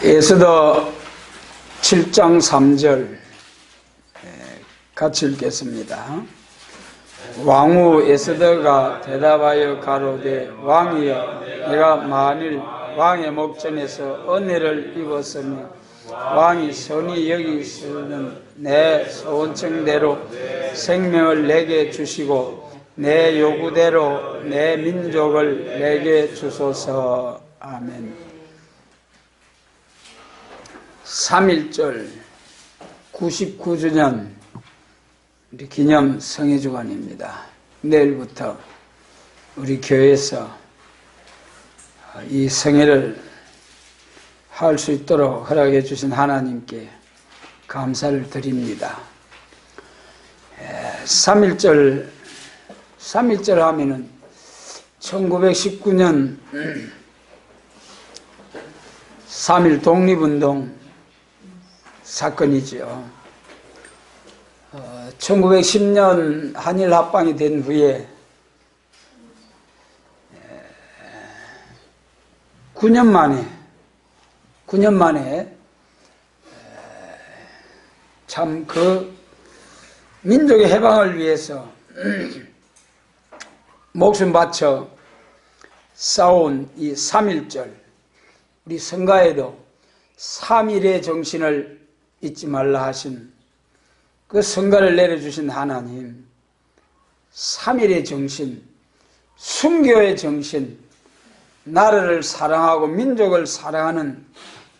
에스더 7장 3절 같이 읽겠습니다. 왕후 에스더가 대답하여 가로되 왕이여, 내가 만일 왕의 목전에서 은혜를 입었으며 왕이 선히 여기시는 내 소원청대로 생명을 내게 주시고 내 요구대로 내 민족을 내게 주소서. 아멘. 3.1절 99주년 우리 기념 성회주간입니다. 내일부터 우리 교회에서 이 성회를 할 수 있도록 허락해 주신 하나님께 감사를 드립니다. 3.1절 하면은 1919년 3.1 독립운동 사건이죠. 1910년 한일 합방이 된 후에 9년 만에 참 그 민족의 해방을 위해서 목숨 바쳐 싸운 이 3.1절, 우리 성가에도 3.1의 정신을 잊지 말라 하신 그 성가를 내려주신 하나님, 3.1의 정신, 순교의 정신, 나라를 사랑하고 민족을 사랑하는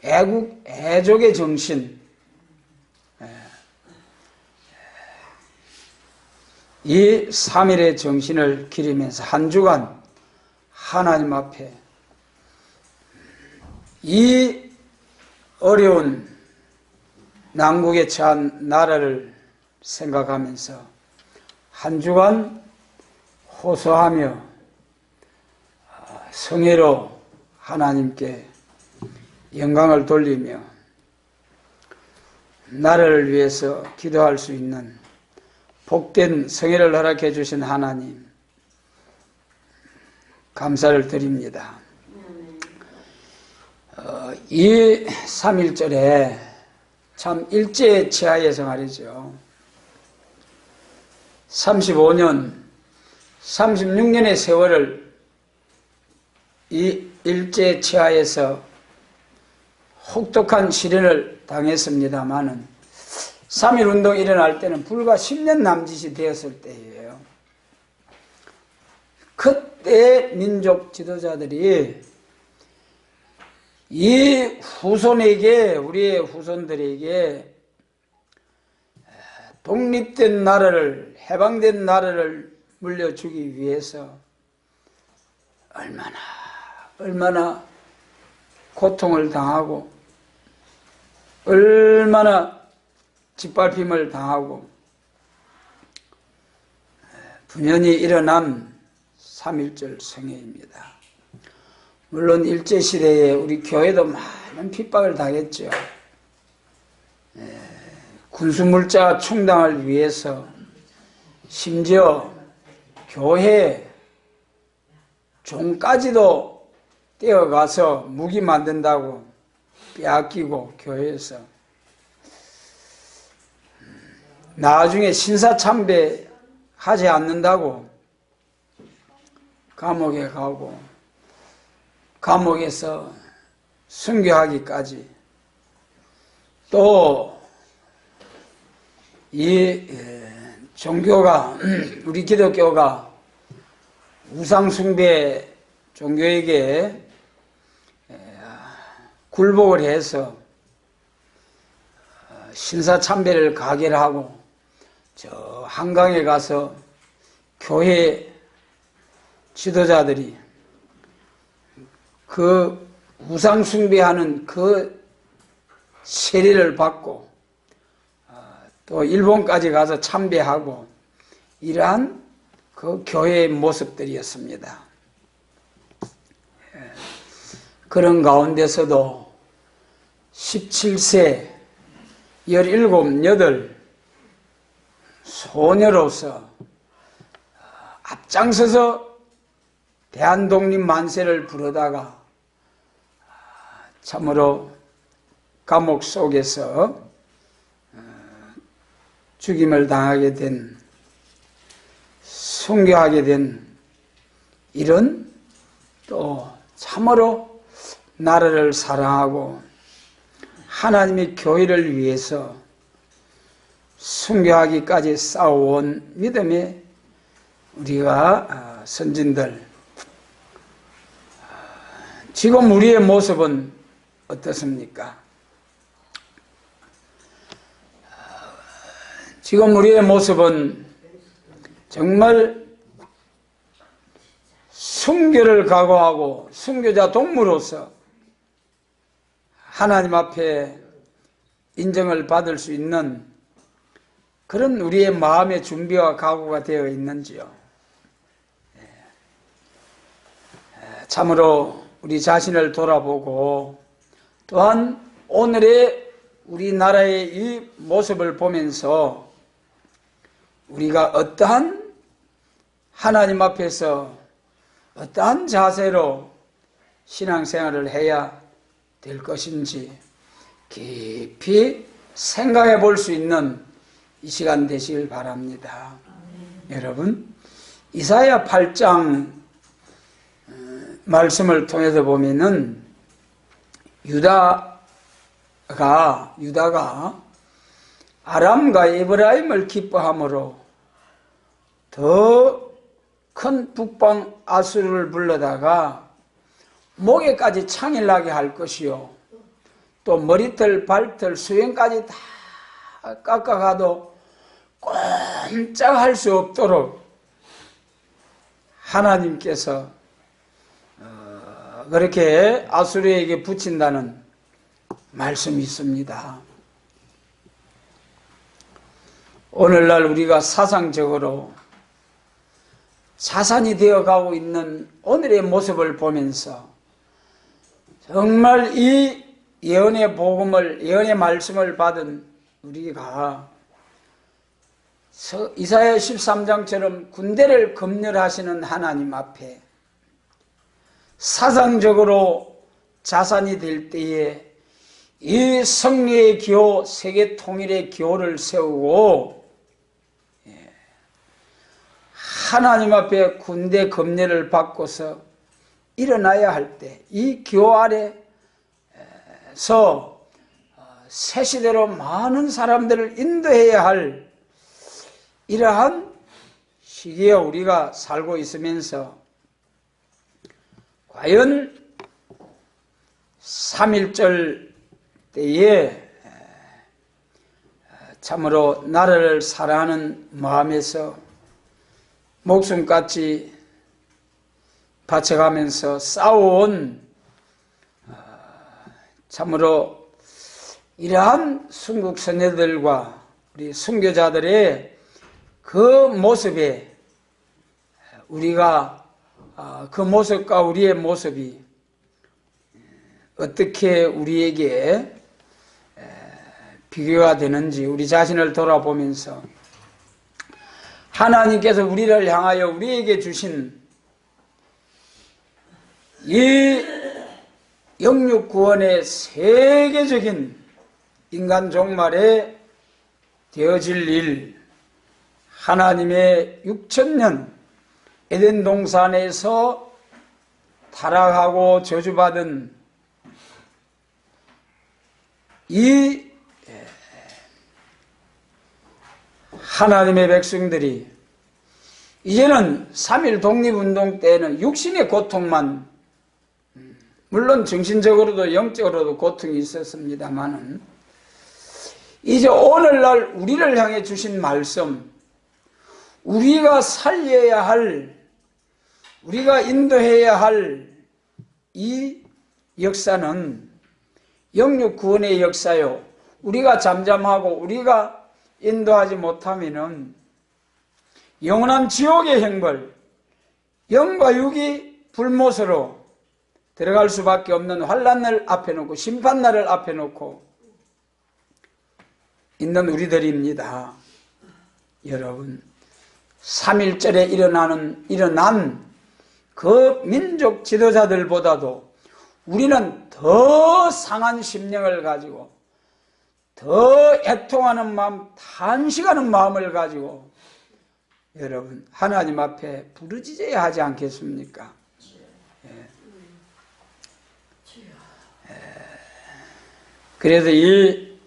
애족의 정신, 이 3.1의 정신을 기리면서 한 주간 하나님 앞에 이 어려운 난국에 처한 나라를 생각하면서 한 주간 호소하며 성회로 하나님께 영광을 돌리며 나라를 위해서 기도할 수 있는 복된 성회를 허락해 주신 하나님, 감사를 드립니다. 이 3.1절에 참 일제의 치하에서 말이죠. 35년, 36년의 세월을 이 일제 치하에서 혹독한 시련을 당했습니다마는 3.1 운동이 일어날 때는 불과 10년 남짓이 되었을 때예요. 그때 민족 지도자들이 이 후손에게, 우리의 후손들에게 독립된 나라를, 해방된 나라를 물려주기 위해서 얼마나 고통을 당하고 얼마나 짓밟힘을 당하고 분연히 일어난 3.1절 성회입니다. 물론 일제시대에 우리 교회도 많은 핍박을 당했죠. 군수물자 충당을 위해서 심지어 교회 종까지도 떼어가서 무기 만든다고 빼앗기고 교회에서 나중에 신사참배 하지 않는다고 감옥에 가고 감옥에서 순교하기까지, 또 이 종교가, 우리 기독교가 우상숭배 종교에게 굴복을 해서 신사참배를 가결하고 저 한강에 가서 교회 지도자들이 그 우상숭배하는 그 세례를 받고 또 일본까지 가서 참배하고 이러한 그 교회의 모습들이었습니다. 그런 가운데서도 17세 17, 18 소녀로서 앞장서서 대한독립 만세를 부르다가 참으로 감옥 속에서 죽임을 당하게 된, 순교하게 된 이런 또 참으로 나라를 사랑하고 하나님의 교회를 위해서 순교하기까지 싸워온 믿음의 우리가 선진들, 지금 우리의 모습은 어떻습니까? 지금 우리의 모습은 정말 순교를 각오하고 순교자 동무로서 하나님 앞에 인정을 받을 수 있는 그런 우리의 마음의 준비와 각오가 되어 있는지요? 참으로 우리 자신을 돌아보고 또한 오늘의 우리나라의 이 모습을 보면서 우리가 어떠한 하나님 앞에서 어떠한 자세로 신앙생활을 해야 될 것인지 깊이 생각해 볼 수 있는 이 시간 되시길 바랍니다. 여러분, 이사야 8장 말씀을 통해서 보면은 유다가 아람과 에브라임을 기뻐함으로 더 큰 북방 아수르를 불러다가 목에까지 창을 나게 할 것이요, 또 머리털, 발털, 수염까지 다 깎아가도 꼼짝할 수 없도록 하나님께서 그렇게 아수르에게 붙인다는 말씀이 있습니다. 오늘날 우리가 사상적으로 자산이 되어가고 있는 오늘의 모습을 보면서 정말 이 예언의 복음을, 예언의 말씀을 받은 우리가 이사야 13장처럼 군대를 검열하시는 하나님 앞에 사상적으로 자산이 될 때에 이 승리의 기호, 세계 통일의 기호를 세우고 하나님 앞에 군대 검열을 받고서 일어나야 할 때 이 기호 아래서 새 시대로 많은 사람들을 인도해야 할 이러한 시기에 우리가 살고 있으면서 과연 3.1절 때에 참으로 나라를 사랑하는 마음에서 목숨같이 바쳐가면서 싸워온 참으로 이러한 순국 선녀들과 우리 순교자들의 그 모습에 우리가 그 모습과 우리의 모습이 어떻게 우리에게 비교가 되는지 우리 자신을 돌아보면서 하나님께서 우리를 향하여 우리에게 주신 이 영육 구원의 세계적인 인간 종말에 되어질 일, 하나님의 6,000년 에덴 동산에서 타락하고 저주받은 이 하나님의 백성들이 이제는 3.1 독립운동 때는 육신의 고통만, 물론 정신적으로도 영적으로도 고통이 있었습니다만은 이제 오늘날 우리를 향해 주신 말씀, 우리가 살려야 할, 우리가 인도해야 할 이 역사는 영육 구원의 역사요. 우리가 잠잠하고 우리가 인도하지 못하면은 영원한 지옥의 형벌, 영과 육이 불못으로 들어갈 수밖에 없는 환난을 앞에 놓고 심판날을 앞에 놓고 있는 우리들입니다. 여러분, 3.1절에 일어난 그 민족 지도자들보다도 우리는 더 상한 심령을 가지고 더 애통하는 마음, 탄식하는 마음을 가지고 여러분 하나님 앞에 부르짖어야 하지 않겠습니까? 그래서 이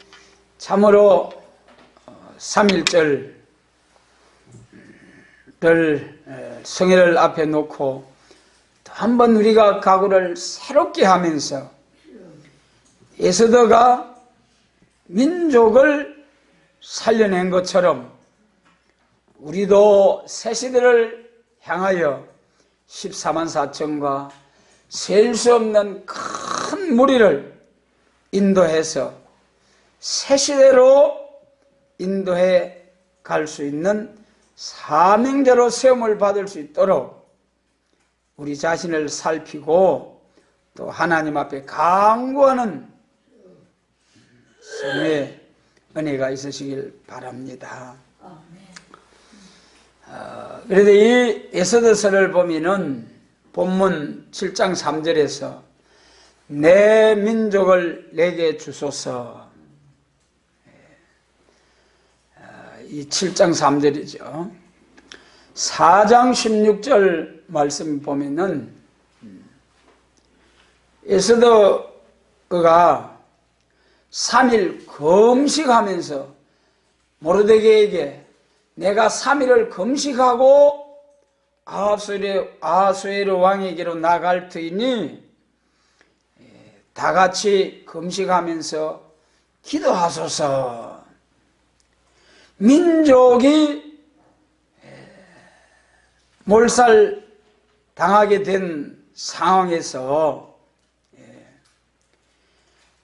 참으로 3.1절을 성회를 앞에 놓고 또 한번 우리가 각오를 새롭게 하면서 에스더가 민족을 살려낸 것처럼 우리도 새 시대를 향하여 14만 4천과 셀 수 없는 큰 무리를 인도해서 새 시대로 인도해 갈 수 있는 사명자로 세움을 받을 수 있도록 우리 자신을 살피고 또 하나님 앞에 간구하는 성의 은혜가 있으시길 바랍니다. 그래도 이 에스더서를 보면은 본문 7장 3절에서 내 민족을 내게 주소서, 이 7장 3절이죠. 4장 16절 말씀 보면은 에스더가 3일 금식하면서 모르드게에게 내가 3일을 금식하고 아하수에로 왕에게로 나갈 터이니 다 같이 금식하면서 기도하소서. 민족이 몰살 당하게 된 상황에서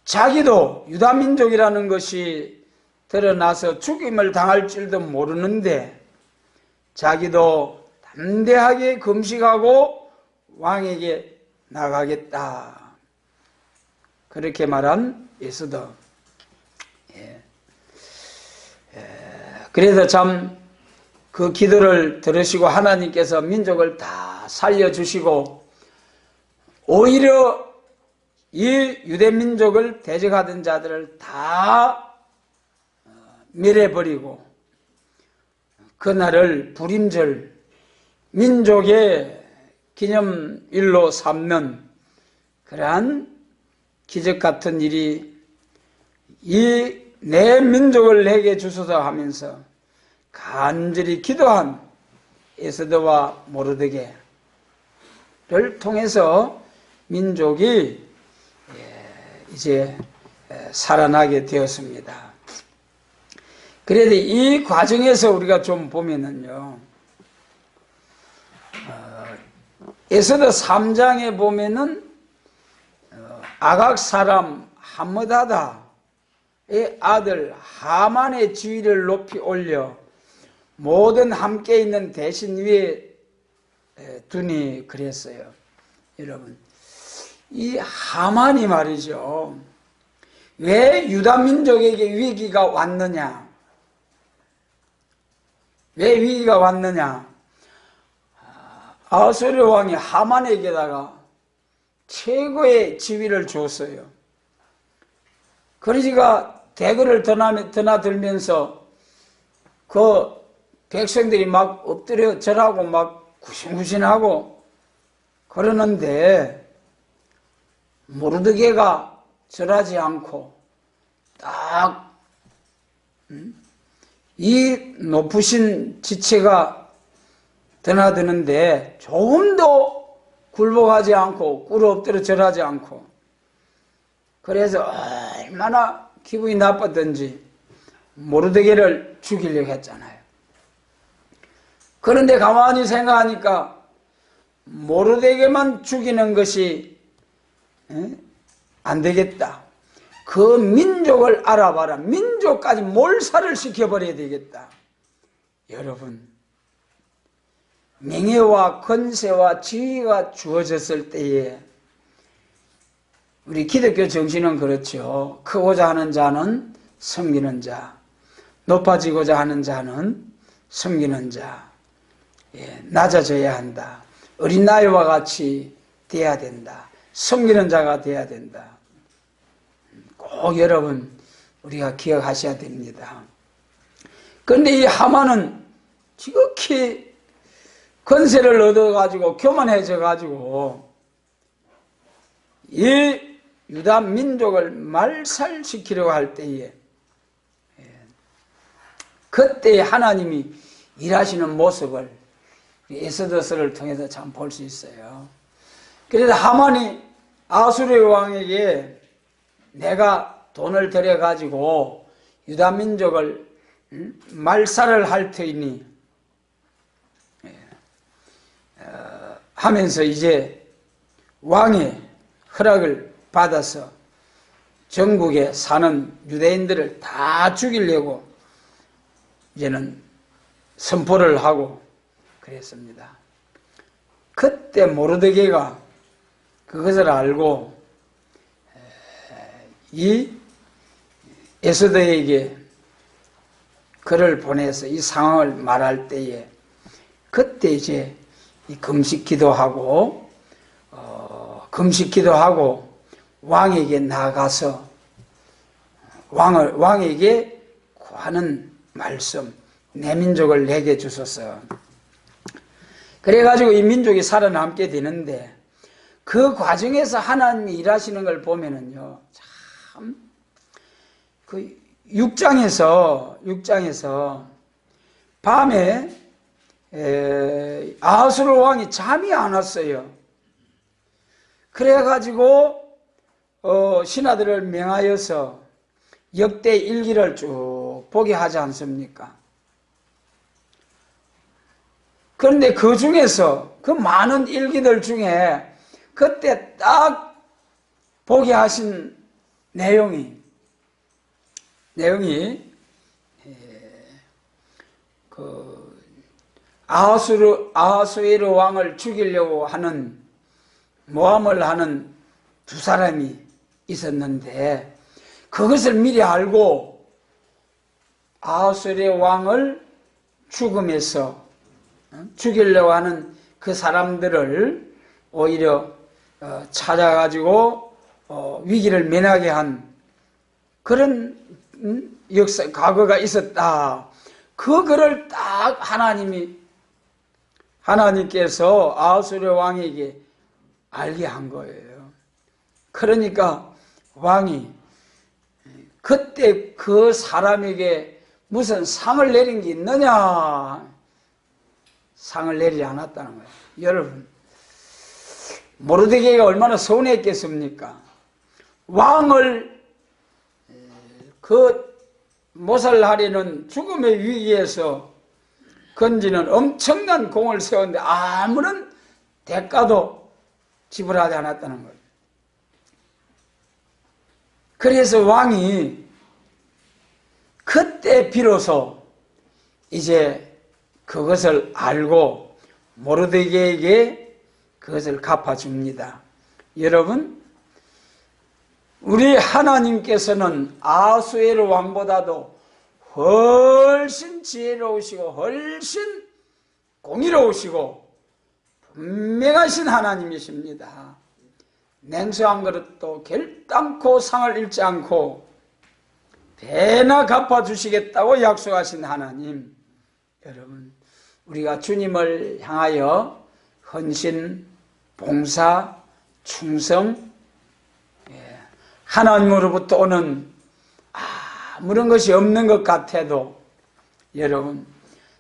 자기도 유다민족이라는 것이 드러나서 죽임을 당할 줄도 모르는데 자기도 담대하게 금식하고 왕에게 나가겠다. 그렇게 말한 에스더. 그래서 참 그 기도를 들으시고 하나님께서 민족을 다 살려주시고 오히려 이 유대민족을 대적하던 자들을 다 멸해버리고 그날을 불임절 민족의 기념일로 삼는 그러한 기적 같은 일이 이 내 민족을 내게 주소서 하면서 간절히 기도한 에스더와 모르드게를 통해서 민족이 이제 살아나게 되었습니다. 그래도 이 과정에서 우리가 좀 보면은요, 에스더 3장에 보면은 아각 사람 하므다다의 아들 하만의 지위를 높이 올려 모든 함께 있는 대신 위에 두니 그랬어요. 여러분, 이 하만이 말이죠, 왜 유다민족에게 위기가 왔느냐? 왜 위기가 왔느냐? 아하수에로 왕이 하만에게다가 최고의 지위를 줬어요. 그러니까 대거를 드나들면서 그 백성들이 막 엎드려 절하고 막 구신구신하고 그러는데 모르드게가 절하지 않고 딱 이 높으신 지체가 드나드는데 조금도 굴복하지 않고 꿇어 엎드려 절하지 않고, 그래서 얼마나 기분이 나빴던지 모르드게를 죽이려고 했잖아요. 그런데 가만히 생각하니까 모르드게만 죽이는 것이 안 되겠다. 그 민족을 알아봐라. 민족까지 몰살을 시켜버려야 되겠다. 여러분, 명예와 권세와 지위가 주어졌을 때에 우리 기독교 정신은 그렇죠. 크고자 하는 자는 섬기는 자, 높아지고자 하는 자는 섬기는 자, 낮아져야 한다. 어린아이와 같이 돼야 된다. 섬기는 자가 돼야 된다. 꼭 여러분, 우리가 기억하셔야 됩니다. 그런데 이 하만은 지극히 권세를 얻어가지고 교만해져가지고 이 유다 민족을 말살시키려고 할 때에 그때 하나님이 일하시는 모습을 에스더서를 통해서 참 볼 수 있어요. 그래서 하만이 아수르 왕에게 내가 돈을 들여가지고 유다 민족을 말살을 할 터이니 하면서 이제 왕의 허락을 받아서 전국에 사는 유대인들을 다 죽이려고 이제는 선포를 하고 그랬습니다. 그때 모르드게가 그것을 알고 이 에스더에게 글을 보내서 이 상황을 말할 때에 그때 이제 금식 기도하고 왕에게 나가서 왕에게 구하는 말씀, 내 민족을 내게 주소서. 그래가지고 이 민족이 살아남게 되는데 그 과정에서 하나님이 일하시는 걸 보면은요, 참, 그 6장에서 밤에 아하수르 왕이 잠이 안 왔어요. 그래가지고 신하들을 명하여서 역대 일기를 쭉 보게 하지 않습니까? 그런데 그 중에서 그 많은 일기들 중에 그때 딱 보게 하신 내용이 그 아하수에르 왕을 죽이려고 하는 모함을 하는 두 사람이 있었는데 그것을 미리 알고 아하수에르 왕을 죽음에서 죽이려고 하는 그 사람들을 오히려 찾아가지고 위기를 면하게 한 그런 역사, 과거가 있었다. 그 글을 딱 하나님께서 아하수에르 왕에게 알게 한 거예요. 그러니까 왕이 그때 그 사람에게 무슨 상을 내린 게 있느냐? 상을 내리지 않았다는 거예요. 여러분, 모르드게가 얼마나 서운했겠습니까? 왕을 그 모살하려는 죽음의 위기에서 건지는 엄청난 공을 세웠는데 아무런 대가도 지불하지 않았다는 거예요. 그래서 왕이 그때 비로소 이제 그것을 알고 모르드게에게 그것을 갚아줍니다. 여러분, 우리 하나님께서는 아하수에르 왕보다도 훨씬 지혜로우시고 훨씬 공의로우시고 분명하신 하나님이십니다. 냉수 한 그릇도 결단코 상을 잃지 않고 배나 갚아주시겠다고 약속하신 하나님. 여러분, 우리가 주님을 향하여 헌신, 봉사, 충성, 하나님으로부터 오는 아무런 것이 없는 것 같아도 여러분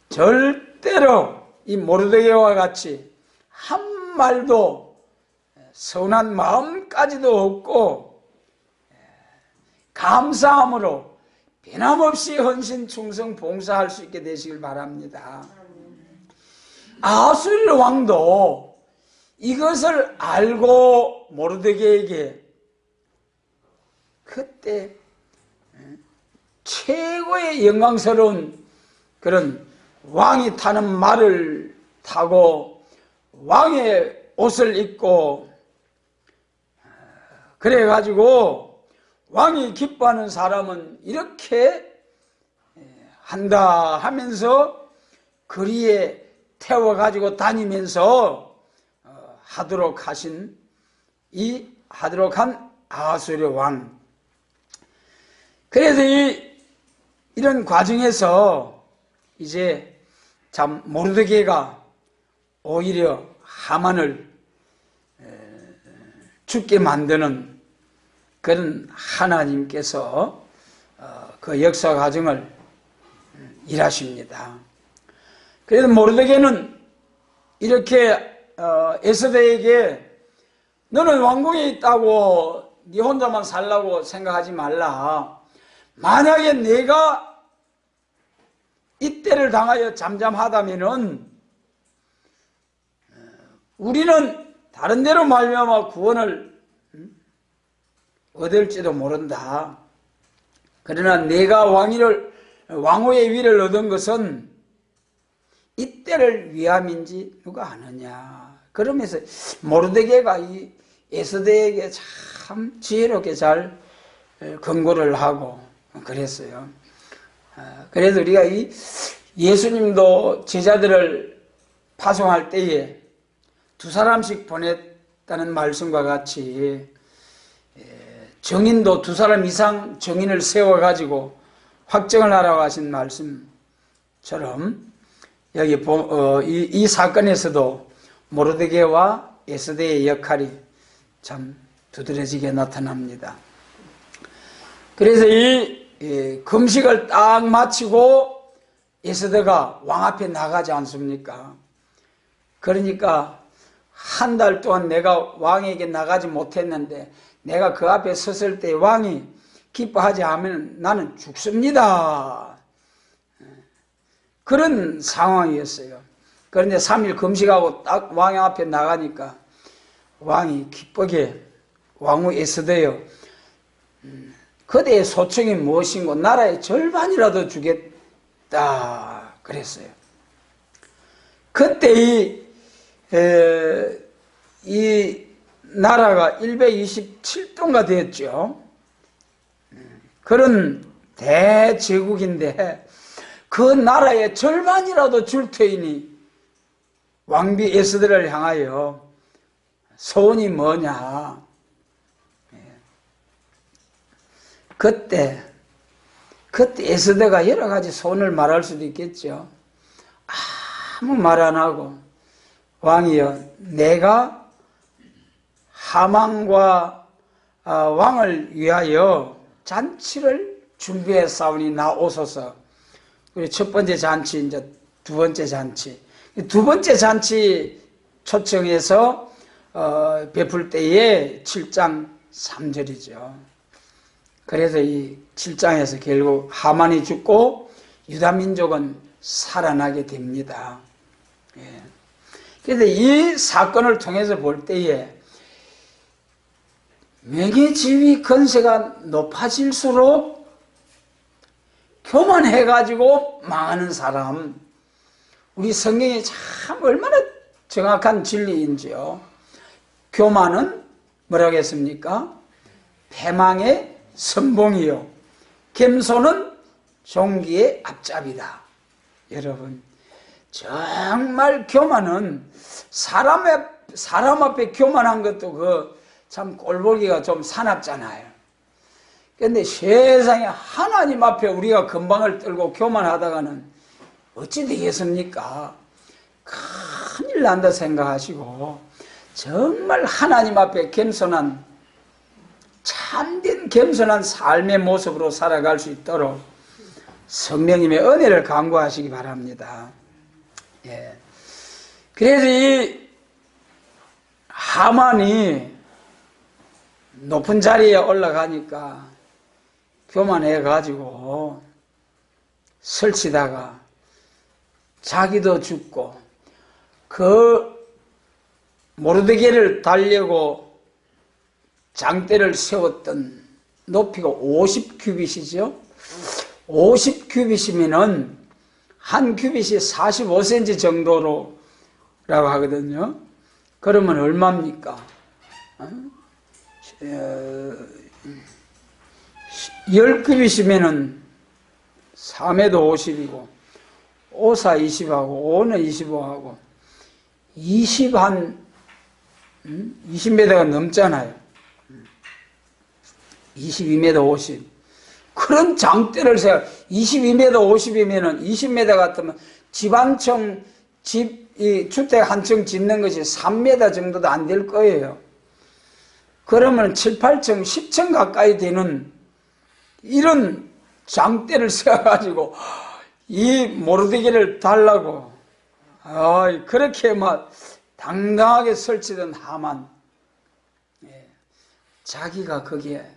절대로 이 모르드게와 같이 한 말도 서운한 마음까지도 없고 감사함으로 변함없이 헌신, 충성, 봉사할 수 있게 되시길 바랍니다. 아하수에르 왕도 이것을 알고 모르드게에게 그때 최고의 영광스러운 그런 왕이 타는 말을 타고 왕의 옷을 입고 그래가지고 왕이 기뻐하는 사람은 이렇게 한다 하면서 거리에 태워가지고 다니면서 하도록 한 아하수에르 왕. 그래서 이런 과정에서 이제 참 모르드게가 오히려 하만을 죽게 만드는 그런 하나님께서 그 역사 과정을 일하십니다. 그래서 모르드게는 이렇게 에스더에게 너는 왕궁에 있다고 네 혼자만 살라고 생각하지 말라. 만약에 내가 이때를 당하여 잠잠하다면은 우리는 다른 데로 말미암아 구원을 얻을지도 모른다. 그러나 내가 왕후의 위를 얻은 것은 이때를 위함인지 누가 아느냐. 그러면서 모르드게가 이 에스더에게 참 지혜롭게 잘 권고를 하고 그랬어요. 그래서 우리가 이 예수님도 제자들을 파송할 때에 2사람씩 보냈다는 말씀과 같이 정인도 2사람 이상 정인을 세워가지고 확정을 하라고 하신 말씀처럼 여기 이 사건에서도 모르드게와 에스더의 역할이 참 두드러지게 나타납니다. 그래서 이 금식을 딱 마치고 에스더가 왕 앞에 나가지 않습니까? 그러니까 한 달 동안 내가 왕에게 나가지 못했는데 내가 그 앞에 섰을 때 왕이 기뻐하지 않으면 나는 죽습니다. 그런 상황이었어요. 그런데 3일 금식하고 딱 왕 앞에 나가니까 왕이 기쁘게 왕후 에스더여 그대의 소청이 무엇인고 나라의 절반이라도 주겠다 그랬어요. 그때 이 나라가 127도가 되었죠. 그런 대제국인데 그 나라의 절반이라도 줄 테이니 왕비 에스더를 향하여 소원이 뭐냐. 그때 에스더가 여러 가지 소원을 말할 수도 있겠죠. 아무 말 안 하고 왕이여 내가 하만과 왕을 위하여 잔치를 준비해 싸우니 나오소서. 그리고 첫 번째 잔치, 이제 두 번째 잔치. 두 번째 잔치 초청해서 베풀 때에 7장 3절이죠. 그래서 이 7장에서 결국 하만이 죽고 유다 민족은 살아나게 됩니다. 예. 그래서 이 사건을 통해서 볼 때에 명예, 지위, 건세가 높아질수록 교만해가지고 망하는 사람, 우리 성경이 참 얼마나 정확한 진리인지요. 교만은 뭐라고 했습니까? 패망의 선봉이요 겸손은 종기의 앞잡이다. 여러분 정말 교만은 사람 앞에 교만한 것도 참 꼴보기가 좀 사납잖아요. 그런데 세상에 하나님 앞에 우리가 건방을 떨고 교만하다가는 어찌 되겠습니까? 큰일 난다 생각하시고 정말 하나님 앞에 겸손한 참된 겸손한 삶의 모습으로 살아갈 수 있도록 성령님의 은혜를 간구하시기 바랍니다. 예. 그래서 이 하만이 높은 자리에 올라가니까 교만해가지고 설치다가 자기도 죽고 그 모르드게를 달려고 장대를 세웠던 높이가 50규빗이죠. 50규빗이면은 한 규빗이 45cm 정도로라고 하거든요. 그러면 얼마입니까? 10규빗이면은 3에도 50이고 5사 20하고 5는 25하고 20m가 넘잖아요. 22m 50. 그런 장대를 세워 22m, 50이면은 20m 같으면 집 한 층, 이 주택 한 층 짓는 것이 3m 정도도 안 될 거예요. 그러면 7, 8층, 10층 가까이 되는 이런 장대를 세워가지고 이 모르드기를 달라고 그렇게 막 당당하게 설치던 하만, 자기가 거기에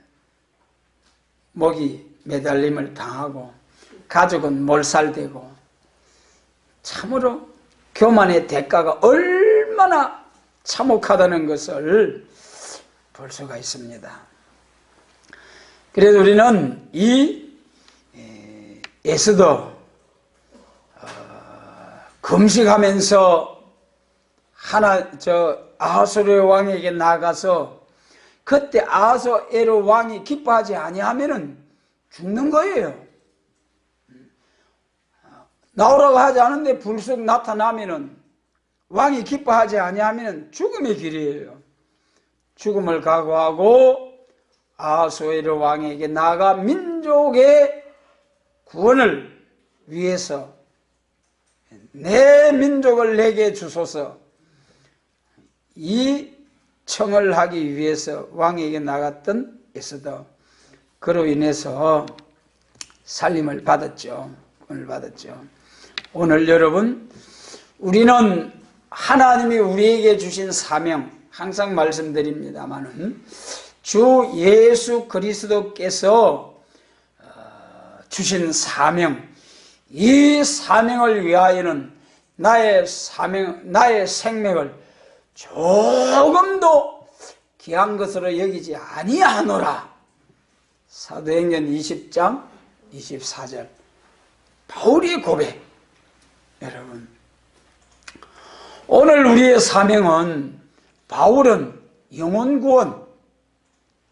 목이 매달림을 당하고 가족은 몰살되고, 참으로 교만의 대가가 얼마나 참혹하다는 것을 볼 수가 있습니다. 그래도 우리는 이 에스더 금식하면서 아하수에로 왕에게 나가서 그때 아하수에로 왕이 기뻐하지 아니하면은 죽는 거예요. 나오라고 하지 않은데 불쑥 나타나면은, 왕이 기뻐하지 아니하면은 죽음의 길이에요. 죽음을 각오하고 아하수에로 왕에게 나아가 민족의 구원을 위해서 내 민족을 내게 주소서, 이 청을 하기 위해서 왕에게 나갔던 에스더, 그로 인해서 살림을 받았죠. 구원을 받았죠. 오늘 여러분, 우리는 하나님이 우리에게 주신 사명, 항상 말씀드립니다마는 주 예수 그리스도께서 주신 사명, 이 사명을 위하여는 나의 생명을 조금도 귀한 것으로 여기지 아니하노라. 사도행전 20장 24절 바울의 고백. 여러분, 오늘 우리의 사명은, 바울은 영혼구원,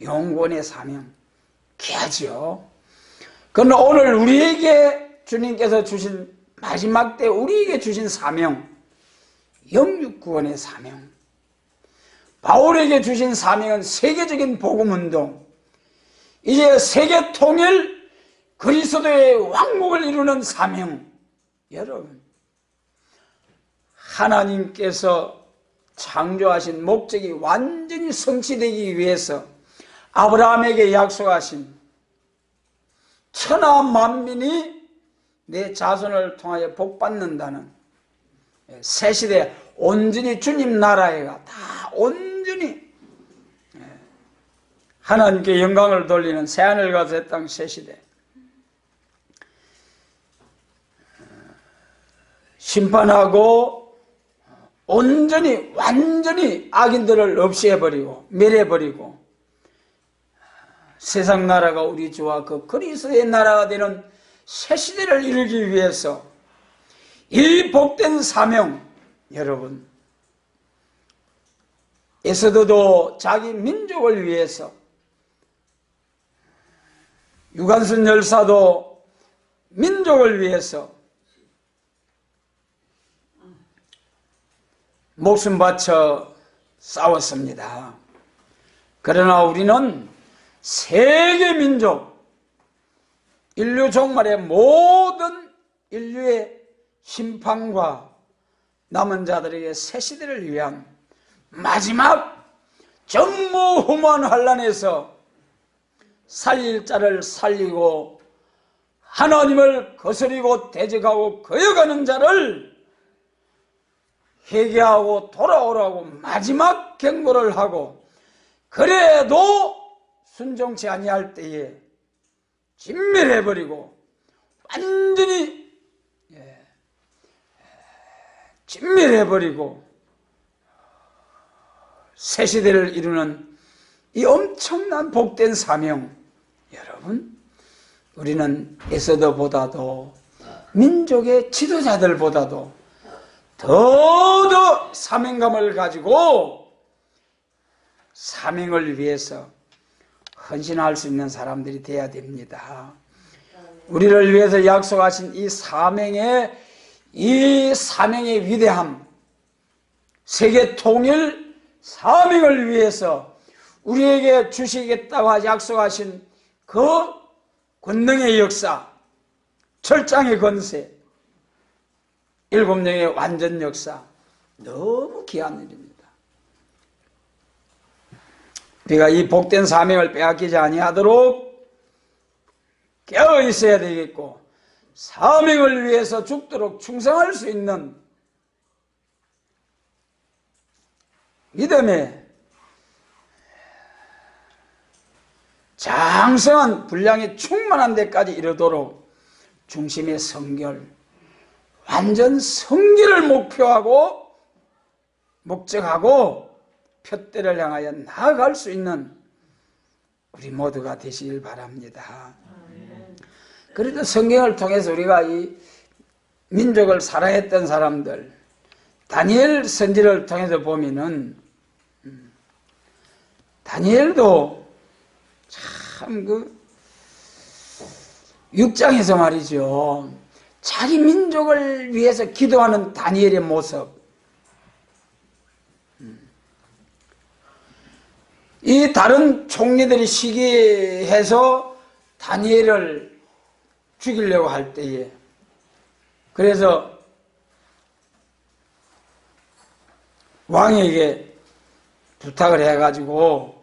영혼구원의 사명 귀하죠. 그러나 오늘 우리에게 주님께서 주신, 마지막 때 우리에게 주신 사명, 영육구원의 사명. 바울에게 주신 사명은 세계적인 복음운동, 이제 세계 통일, 그리스도의 왕국을 이루는 사명. 여러분, 하나님께서 창조하신 목적이 완전히 성취되기 위해서 아브라함에게 약속하신 천하 만민이 내 자손을 통하여 복받는다는 새 시대, 온전히 주님 나라에가 다 온전히 하나님께 영광을 돌리는 새하늘과 새 땅 새 시대, 심판하고 온전히 완전히 악인들을 없애버리고 멸해버리고 세상 나라가 우리 주와 그 그리스도의 나라가 되는 새 시대를 이루기 위해서 이 복된 사명, 여러분, 에스더도 자기 민족을 위해서, 유관순 열사도 민족을 위해서 목숨 바쳐 싸웠습니다. 그러나 우리는 세계 민족, 인류 종말의 모든 인류의 심판과 남은 자들에게 새 시대를 위한 마지막 전무후무한 환란에서 살릴 자를 살리고 하나님을 거스리고 대적하고 거역하는 자를 회개하고 돌아오라고 마지막 경고를 하고, 그래도 순종치 아니할 때에 진멸해버리고 완전히 진멸해버리고 새 시대를 이루는 이 엄청난 복된 사명. 여러분, 우리는 에스더보다도 민족의 지도자들보다도 더더 사명감을 가지고 사명을 위해서 헌신할 수 있는 사람들이 되어야 됩니다. 우리를 위해서 약속하신 이 사명의 위대함, 세계 통일 사명을 위해서 우리에게 주시겠다고 약속하신 그 권능의 역사, 철장의 권세, 7명의 완전 역사, 너무 귀한 일입니다. 우리가 이 복된 사명을 빼앗기지 아니하도록 깨어 있어야 되겠고, 사명을 위해서 죽도록 충성할 수 있는 믿음의 장성한 분량이 충만한 데까지 이르도록 중심의 성결, 완전 성결을 목표하고 목적하고 표대를 향하여 나아갈 수 있는 우리 모두가 되시길 바랍니다. 그래도 성경을 통해서 우리가 이 민족을 사랑했던 사람들, 다니엘 선지를 통해서 보면은 다니엘도 참 6장에서 말이죠, 자기 민족을 위해서 기도하는 다니엘의 모습, 이 다른 총리들이 시기해서 다니엘을 죽이려고 할 때에, 그래서 왕에게 부탁을 해가지고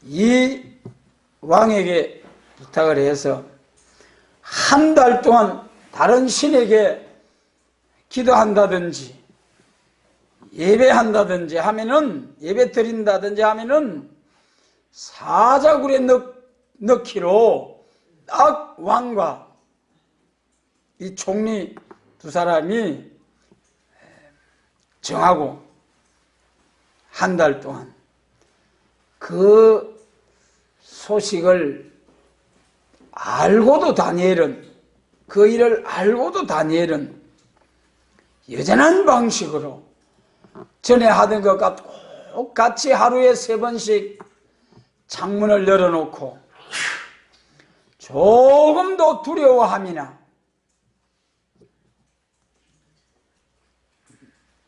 이 왕에게 부탁을 해서 한 달 동안 다른 신에게 기도한다든지 예배한다든지 하면은, 예배 드린다든지 하면은 사자굴에 넣기로 딱 왕과 이 총리 두 사람이 정하고 한 달 동안 그 소식을 알고도 다니엘은, 그 일을 알고도 다니엘은 여전한 방식으로 전에 하던 것과 똑같이 하루에 3번씩 창문을 열어놓고 조금도 두려워함이나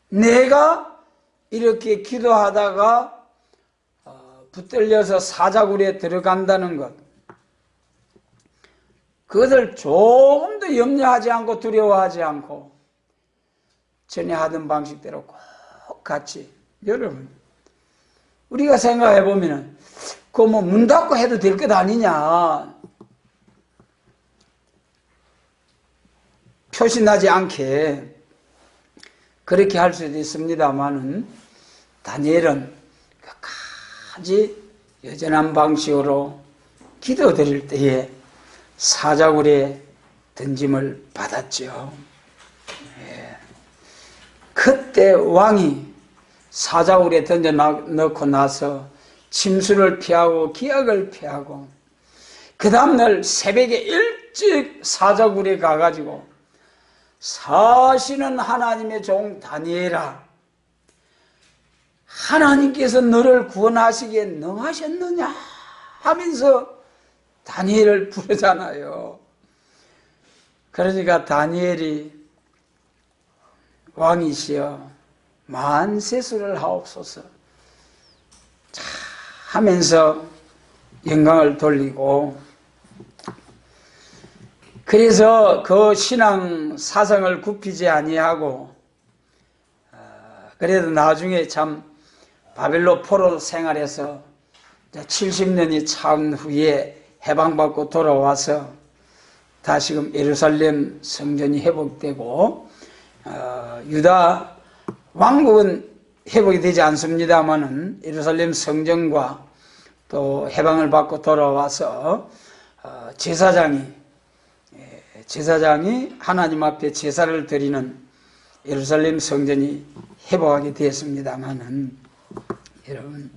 내가 이렇게 기도하다가 붙들려서 사자굴에 들어간다는 것, 그것을 조금도 염려하지 않고 두려워하지 않고 전에 하던 방식대로 꼭 같이, 여러분 우리가 생각해 보면은 그거 뭐 문 닫고 해도 될 것 아니냐, 표시 나지 않게 그렇게 할 수도 있습니다만은 다니엘은 끝까지 여전한 방식으로 기도 드릴 때에 사자굴에 던짐을 받았죠. 예. 그때 왕이 사자굴에 던져 넣고 나서 침수를 피하고 기약을 피하고 그 다음날 새벽에 일찍 사자굴에 가가지고 사시는 하나님의 종 다니엘아, 하나님께서 너를 구원하시기에 능하셨느냐 하면서 다니엘을 부르잖아요. 그러니까 다니엘이 왕이시여 만세수를 하옵소서 하면서 영광을 돌리고, 그래서 그 신앙 사상을 굽히지 아니하고 그래도 나중에 참 바벨론 포로 생활에서 70년이 차은 후에 해방받고 돌아와서 다시금 예루살렘 성전이 회복되고 유다 왕국은 회복이 되지 않습니다만은 예루살렘 성전과 또 해방을 받고 돌아와서 제사장이 하나님 앞에 제사를 드리는 예루살렘 성전이 회복하게 되었습니다만은, 여러분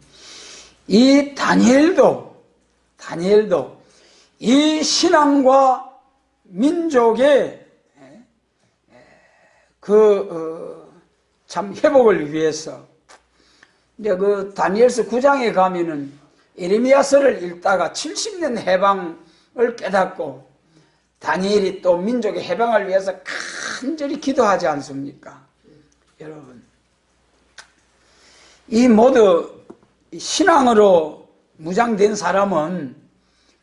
이 다니엘도 이 신앙과 민족의 참 회복을 위해서, 이제 그 다니엘서 9장에 가면은 예레미야서를 읽다가 70년 해방을 깨닫고 다니엘이 또 민족의 해방을 위해서 간절히 기도하지 않습니까? 여러분 이 모두 신앙으로 무장된 사람은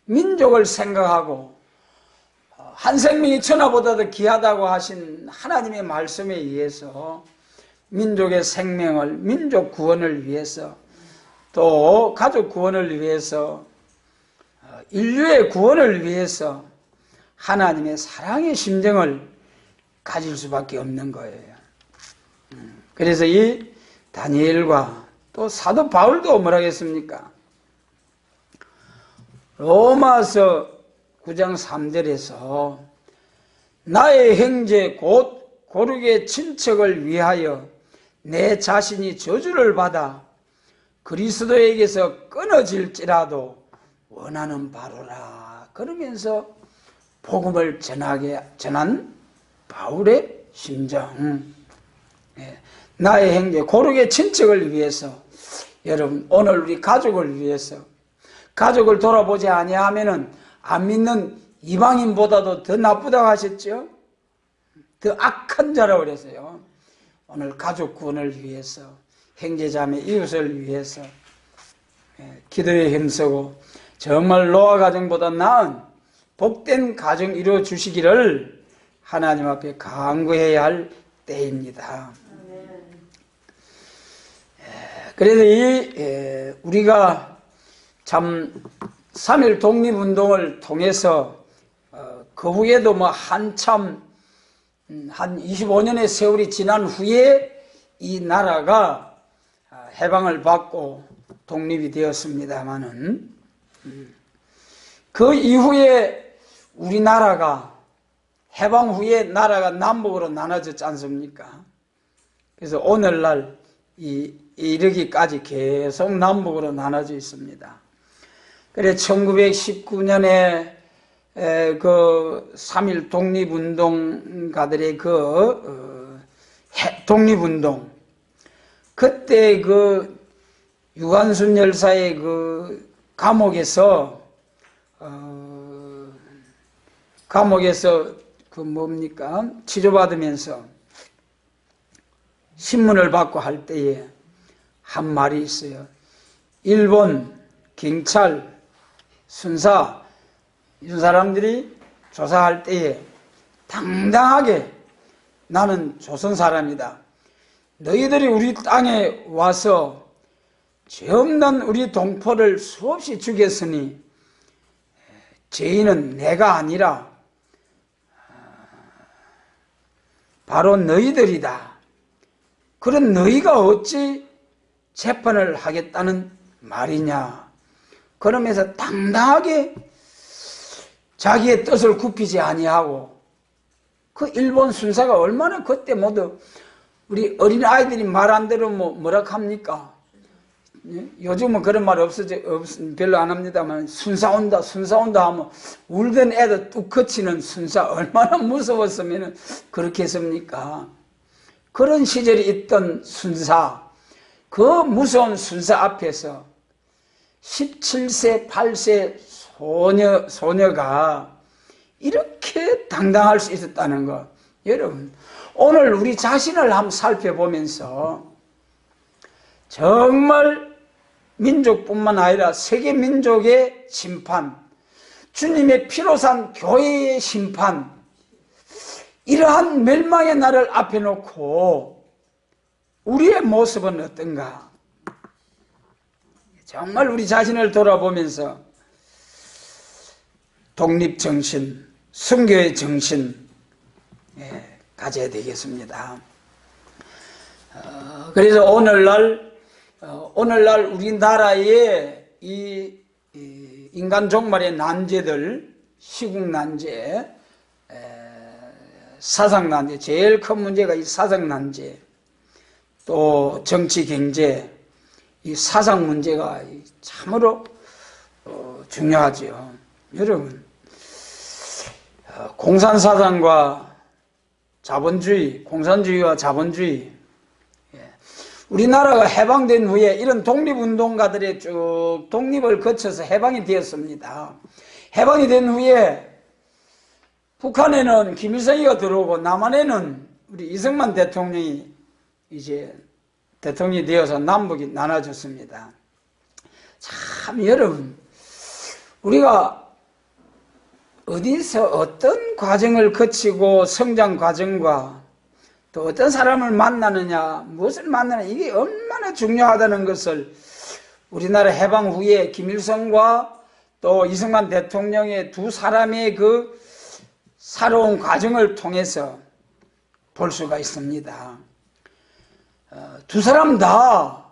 민족을 생각하고 한 생명이 천하보다도 귀하다고 하신 하나님의 말씀에 의해서 민족의 생명을, 민족 구원을 위해서, 또 가족 구원을 위해서, 인류의 구원을 위해서 하나님의 사랑의 심정을 가질 수밖에 없는 거예요. 그래서 이 다니엘과 또 사도 바울도 뭐라 했습니까? 로마서 9장 3절에서 나의 형제 곧 고르게 친척을 위하여 내 자신이 저주를 받아 그리스도에게서 끊어질지라도 원하는 바로라 그러면서 복음을 전한 바울의 심정. 나의 형제 고르게 친척을 위해서, 여러분 오늘 우리 가족을 위해서, 가족을 돌아보지 아니하면은 안 믿는 이방인보다도 더 나쁘다고 하셨죠? 더 악한 자라고 그랬어요. 오늘 가족 구원을 위해서, 형제자매 이웃을 위해서 기도에 힘쓰고 정말 노아 가정보다 나은 복된 가정 이루어 주시기를 하나님 앞에 간구해야 할 때입니다. 그래서 우리가 참 3.1 독립운동을 통해서 그 후에도 뭐 한참 한 25년의 세월이 지난 후에 이 나라가 해방을 받고 독립이 되었습니다마는 그 이후에 우리나라가 해방 후에 나라가 남북으로 나눠졌지 않습니까? 그래서 오늘날 이르기까지 계속 남북으로 나눠져 있습니다. 그래 1919년에 그 3.1 독립운동가들의 독립운동, 그때 그 유관순 열사의 그 감옥에서 그 뭡니까? 치료받으면서 신문을 받고 할 때에 한 말이 있어요. 일본 경찰 순사 이런 사람들이 조사할 때에 당당하게 나는 조선 사람이다. 너희들이 우리 땅에 와서 죄 없는 우리 동포를 수없이 죽였으니 죄인은 내가 아니라 바로 너희들이다. 그런 너희가 어찌 재판을 하겠다는 말이냐. 그러면서 당당하게 자기의 뜻을 굽히지 아니하고, 그 일본 순사가 얼마나 그때 모두 우리 어린 아이들이 말 안 들으면 뭐라 합니까? 요즘은 그런 말 별로 안 합니다만, 순사 온다 하면 울던 애도 뚝 그치는 순사, 얼마나 무서웠으면 그렇게 했습니까? 그런 시절이 있던 순사, 그 무서운 순사 앞에서 17세, 8세 소녀가 이렇게 당당할 수 있었다는 것. 여러분, 오늘 우리 자신을 한번 살펴보면서 정말 민족뿐만 아니라 세계 민족의 심판, 주님의 피로 산 교회의 심판, 이러한 멸망의 날을 앞에 놓고 우리의 모습은 어떤가? 정말 우리 자신을 돌아보면서 독립정신, 순교의 정신 가져야 되겠습니다. 그래서 오늘날 우리나라의 이 인간 종말의 난제들, 시국 난제, 사상 난제, 제일 큰 문제가 이 사상 난제, 또 정치 경제, 이 사상 문제가 참으로 중요하죠. 여러분, 공산사상과 자본주의, 공산주의와 자본주의, 우리나라가 해방된 후에 이런 독립운동가들의 쭉 독립을 거쳐서 해방이 되었습니다. 해방이 된 후에 북한에는 김일성이가 들어오고 남한에는 우리 이승만 대통령이 이제 대통령이 되어서 남북이 나눠졌습니다. 참 여러분, 우리가 어디서 어떤 과정을 거치고 성장 과정과 또 어떤 사람을 만나느냐, 무엇을 만나느냐, 이게 얼마나 중요하다는 것을 우리나라 해방 후에 김일성과 또 이승만 대통령의 두 사람의 그 살아온 과정을 통해서 볼 수가 있습니다. 두 사람 다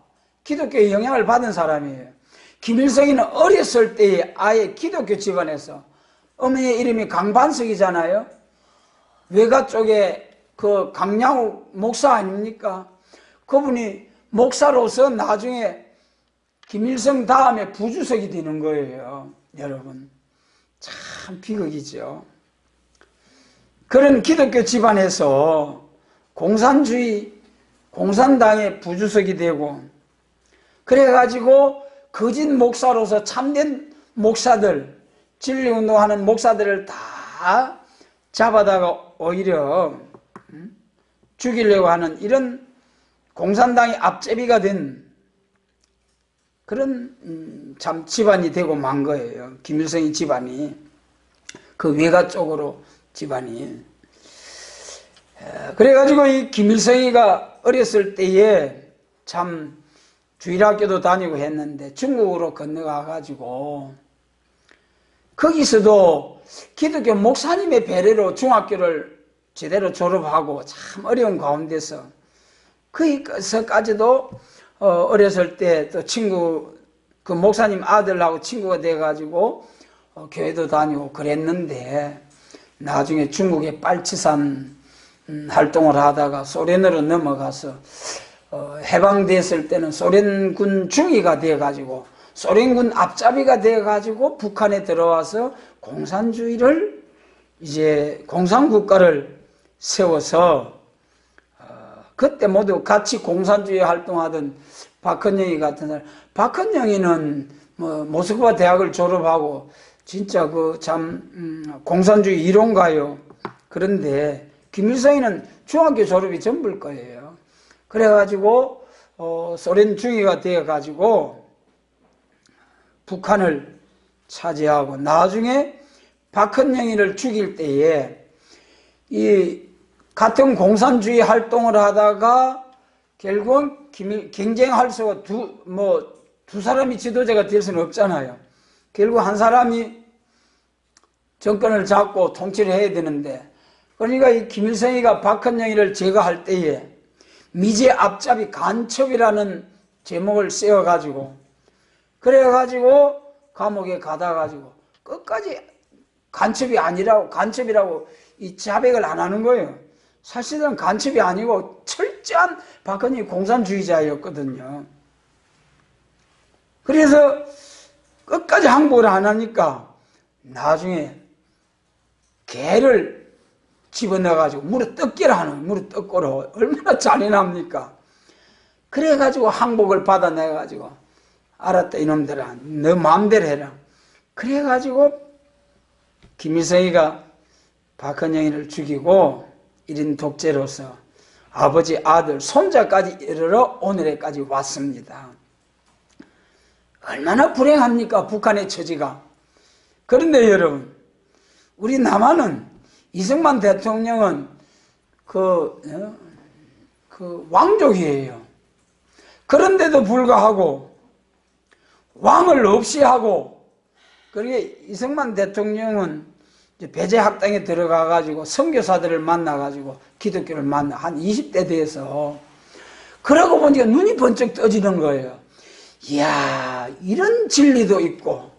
기독교의 영향을 받은 사람이에요. 김일성이는 어렸을 때에 아예 기독교 집안에서, 어머니의 이름이 강반석이잖아요. 외가 쪽에 그 강양욱 목사 아닙니까? 그분이 목사로서 나중에 김일성 다음에 부주석이 되는 거예요. 여러분, 참 비극이죠. 그런 기독교 집안에서 공산당의 부주석이 되고, 그래가지고 거짓 목사로서 참된 목사들, 진리운동하는 목사들을 다 잡아다가 오히려 죽이려고 하는 이런 공산당의 앞제비가 된 그런 참 집안이 되고 만 거예요. 김일성의 집안이, 그 외가 쪽으로 집안이. 그래가지고 이 김일성이가 어렸을 때에 참 주일학교도 다니고 했는데 중국으로 건너가가지고 거기서도 기독교 목사님의 배려로 중학교를 제대로 졸업하고 참 어려운 가운데서, 거기서까지도 어렸을 때 또 친구, 그 목사님 아들하고 친구가 돼가지고 교회도 다니고 그랬는데, 나중에 중국의 빨치산 활동을 하다가 소련으로 넘어가서 해방됐을 때는 소련군 중위가 돼가지고 소련군 앞잡이가 돼가지고 북한에 들어와서 공산주의를, 이제 공산국가를 세워서 그때 모두 같이 공산주의 활동하던 박헌영이 같은 사람, 박헌영이는 뭐 모스크바 대학을 졸업하고 진짜 그 참 공산주의 이론가요. 그런데 김일성이는 중학교 졸업이 전부일 거예요. 그래가지고 소련 중위가 되어가지고 북한을 차지하고, 나중에 박헌영이를 죽일 때에 이 같은 공산주의 활동을 하다가 결국은 경쟁할 수가 두 사람이 지도자가 될 수는 없잖아요. 결국 한 사람이 정권을 잡고 통치를 해야 되는데, 그러니까 이 김일성이가 박헌영이를 제거할 때에 미제 앞잡이 간첩이라는 제목을 씌워가지고, 그래가지고 감옥에 가다가지고 끝까지 간첩이라고 이 자백을 안 하는 거예요. 사실은 간첩이 아니고 철저한 박헌영이 공산주의자였거든요. 그래서 끝까지 항복을 안 하니까 나중에 개를 집어넣어가지고 물에 떡기를 하는 거예요. 물에 떡고로. 얼마나 잔인합니까? 그래가지고 항복을 받아내가지고, 알았다 이놈들아, 너 마음대로 해라. 그래가지고 김일성이가 박헌영이를 죽이고 1인 독재로서 아버지, 아들, 손자까지 이르러 오늘에까지 왔습니다. 얼마나 불행합니까, 북한의 처지가. 그런데 여러분, 우리 남한은 이승만 대통령은 그 왕족이에요. 그런데도 불구하고 왕을 없이 하고, 그러게 이승만 대통령은 이제 배제학당에 들어가가지고 선교사들을 만나가지고 기독교를 만나, 한 20대 돼서. 그러고 보니까 눈이 번쩍 떠지는 거예요. 이야, 이런 진리도 있고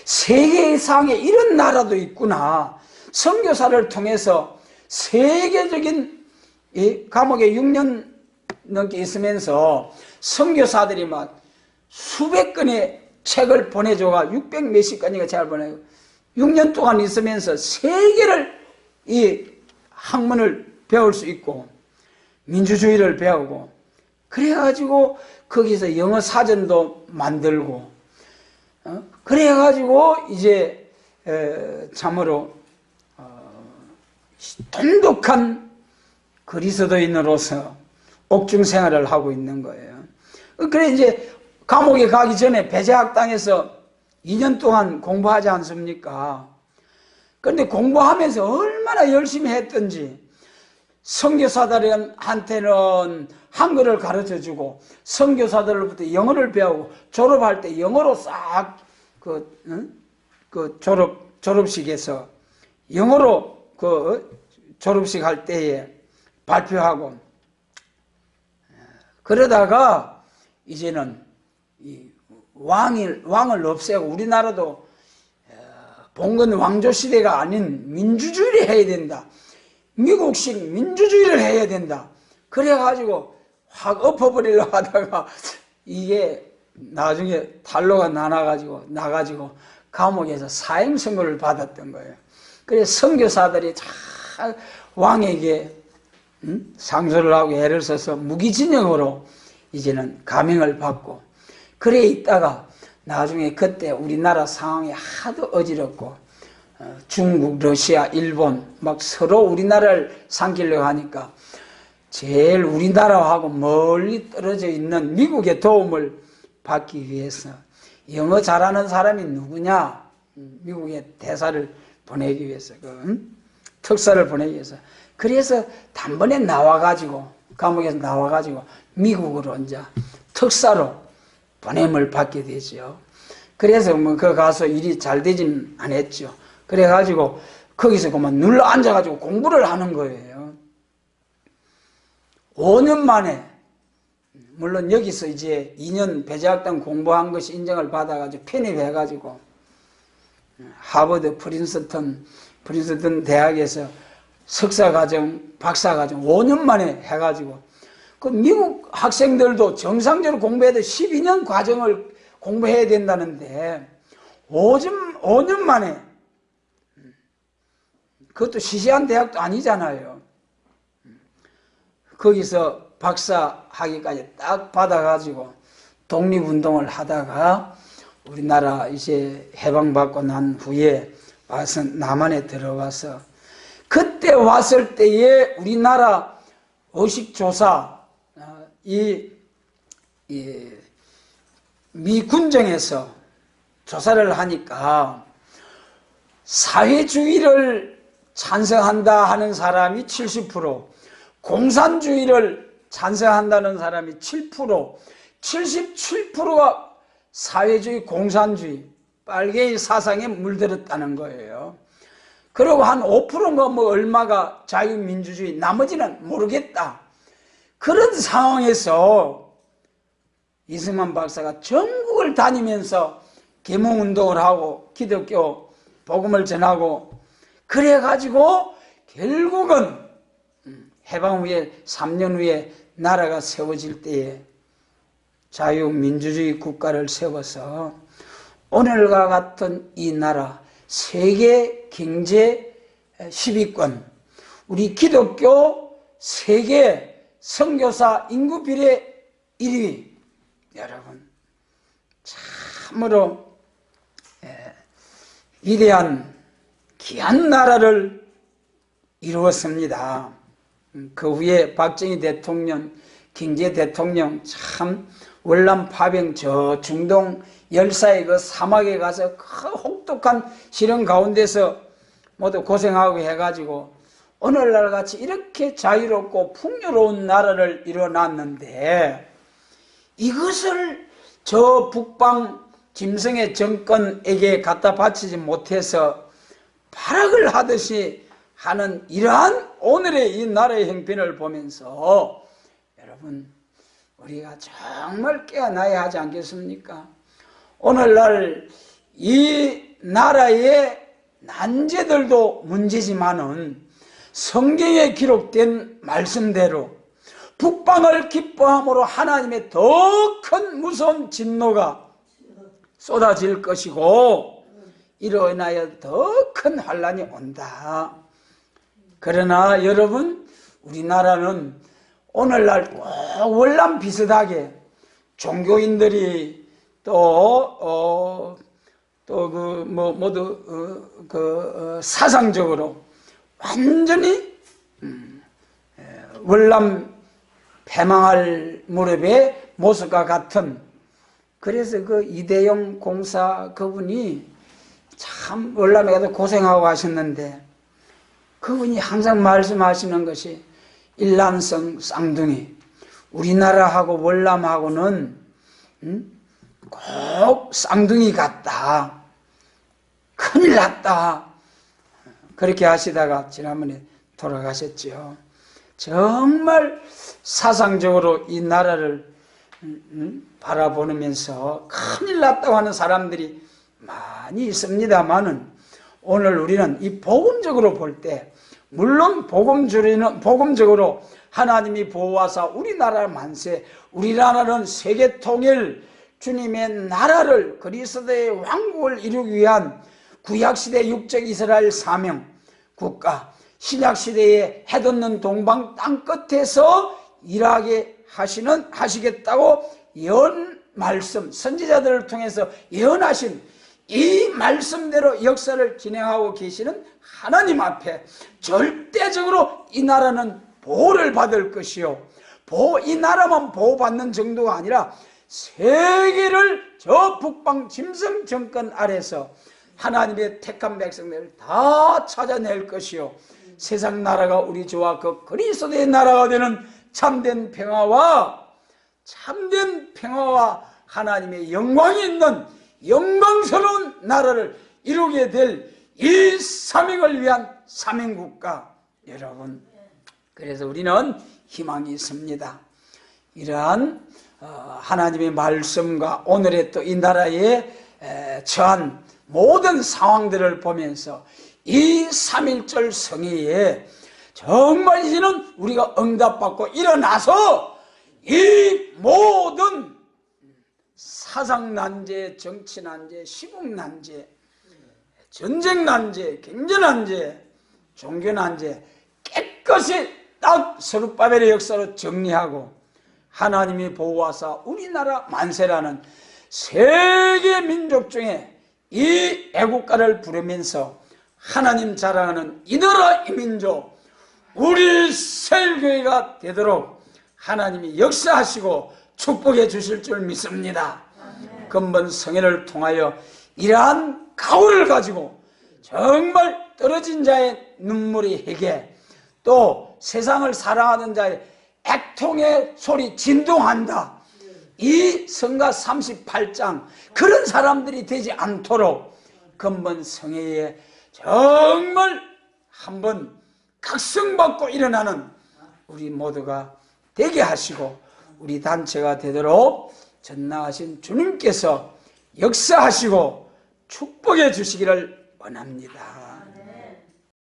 세계상에 이런 나라도 있구나. 선교사를 통해서 세계적인, 이 감옥에 6년 넘게 있으면서 선교사들이 막 수백 건의 책을 보내줘가 600 몇십 건인가 책을 보내고 6년 동안 있으면서 세계를, 이 학문을 배울 수 있고 민주주의를 배우고, 그래가지고 거기서 영어 사전도 만들고, 그래가지고 이제 참으로 돈독한 그리스도인으로서 옥중 생활을 하고 있는 거예요. 그래 이제 감옥에 가기 전에 배제학당에서 2년 동안 공부하지 않습니까? 그런데 공부하면서 얼마나 열심히 했던지 선교사들한테는 한글을 가르쳐주고 선교사들로부터 영어를 배우고 졸업할 때 영어로 싹 졸업식에서 영어로 졸업식 할 때에 발표하고 그러다가 이제는 이 왕을 없애고 우리나라도 봉건 왕조 시대가 아닌 민주주의를 해야 된다. 미국식 민주주의를 해야 된다. 그래가지고 확 엎어버리려고 하다가 이게 나중에 탄로가 나가지고 감옥에서 사형 선고를 받았던 거예요. 그래서 선교사들이 잘 왕에게 상소를 하고 애를 써서 무기징역으로 이제는 감형을 받고 그래 있다가 나중에 그때 우리나라 상황이 하도 어지럽고 중국, 러시아, 일본 막 서로 우리나라를 삼키려고 하니까 제일 우리나라하고 멀리 떨어져 있는 미국의 도움을 받기 위해서 영어 잘하는 사람이 누구냐? 미국의 대사를 보내기 위해서 특사를 보내기 위해서 그래서 단번에 나와가지고 감옥에서 나와가지고 미국으로 이제 특사로 보냄을 받게 되죠. 그래서 뭐 그 가서 일이 잘 되진 않았죠. 그래가지고 거기서 그만 눌러 앉아가지고 공부를 하는 거예요. 5년 만에 물론 여기서 이제 2년 배제학당 공부한 것이 인정을 받아가지고 편입해가지고 하버드, 프린스턴 대학에서 석사과정, 박사과정 5년 만에 해가지고 그 미국 학생들도 정상적으로 공부해도 12년 과정을 공부해야 된다는데 5년 만에 그것도 시시한 대학도 아니잖아요. 거기서 박사 학위까지 딱 받아가지고 독립운동을 하다가 우리나라 이제 해방받고 난 후에 와서 남한에 들어와서 그때 왔을 때에 우리나라 의식조사 미 군정에서 조사를 하니까 사회주의를 찬성한다 하는 사람이 70%, 공산주의를 찬성한다는 사람이 7%, 77%가 사회주의, 공산주의, 빨갱이 사상에 물들었다는 거예요. 그리고 한 5%가 뭐 얼마가 자유민주주의, 나머지는 모르겠다. 그런 상황에서 이승만 박사가 전국을 다니면서 계몽운동을 하고 기독교 복음을 전하고 그래가지고 결국은 해방 후에 3년 후에 나라가 세워질 때에 자유민주주의 국가를 세워서 오늘과 같은 이 나라 세계 경제 10위권 우리 기독교 세계 선교사 인구 비례 1위 여러분 참으로 위대한 귀한 나라를 이루었습니다. 그 후에 박정희 대통령, 김제 대통령 참 월남 파병 저 중동 열사의 그 사막에 가서 그 혹독한 시련 가운데서 모두 고생하고 해가지고 오늘날 같이 이렇게 자유롭고 풍요로운 나라를 이뤄놨는데 이것을 저 북방 김성애 정권에게 갖다 바치지 못해서 발악을 하듯이 하는 이러한 오늘의 이 나라의 형편을 보면서 여러분 우리가 정말 깨어나야 하지 않겠습니까? 오늘날 이 나라의 난제들도 문제지만은 성경에 기록된 말씀대로 북방을 기뻐함으로 하나님의 더 큰 무서운 진노가 쏟아질 것이고 이로 인하여 더 큰 환란이 온다. 그러나 여러분 우리나라는 오늘날 꼭 월남 비슷하게 종교인들이 사상적으로 완전히 월남 패망할 무렵의 모습과 같은 그래서 그 이대용 공사 그분이 참 월남에 가서 고생하고 가셨는데 그분이 항상 말씀하시는 것이 일란성 쌍둥이, 우리나라하고 월남하고는 꼭 쌍둥이 같다, 큰일 났다, 그렇게 하시다가 지난번에 돌아가셨죠. 정말 사상적으로 이 나라를 바라보면서 큰일 났다고 하는 사람들이 많이 있습니다만은, 오늘 우리는 이 복음적으로 볼 때, 물론 복음적으로 하나님이 보호하사 우리나라 만세, 우리나라는 세계 통일, 주님의 나라를, 그리스도의 왕국을 이루기 위한 구약시대 육적 이스라엘 사명 국가, 신약시대에 해돋는 동방 땅끝에서 일하게 하시겠다고 말씀, 선지자들을 통해서 예언하신 이 말씀대로 역사를 진행하고 계시는 하나님 앞에 절대적으로 이 나라는 보호를 받을 것이요, 이 나라만 보호받는 정도가 아니라 세계를 저 북방 짐승 정권 아래서 하나님의 택한 백성들을 다 찾아낼 것이요, 세상 나라가 우리 주와 그 그리스도의 나라가 되는 참된 평화와 하나님의 영광이 있는 영광스러운 나라를 이루게 될 이 사명을 위한 사명국가 여러분, 그래서 우리는 희망이 있습니다. 이러한 하나님의 말씀과 오늘의 또 이 나라에 처한 모든 상황들을 보면서 이 3.1절 성회에 정말 이제는 우리가 응답받고 일어나서 이 모든 사상난제, 정치난제, 시국난제, 전쟁난제, 경제난제, 종교난제 깨끗이 딱 스룹바벨의 역사로 정리하고 하나님이 보호하사 우리나라 만세라는 세계 민족 중에 이 애국가를 부르면서 하나님 자랑하는 이 나라 이 민족, 우리 세일교회가 되도록 하나님이 역사하시고 축복해 주실 줄 믿습니다. 근본 성회를 통하여 이러한 가오를 가지고 정말 떨어진 자의 눈물이 희게, 또 세상을 사랑하는 자의 애통의 소리 진동한다, 이 성가 38장 그런 사람들이 되지 않도록 근본 성회에 정말 한번 각성받고 일어나는 우리 모두가 되게 하시고 우리 단체가 되도록 전능하신 주님께서 역사하시고 축복해 주시기를 원합니다.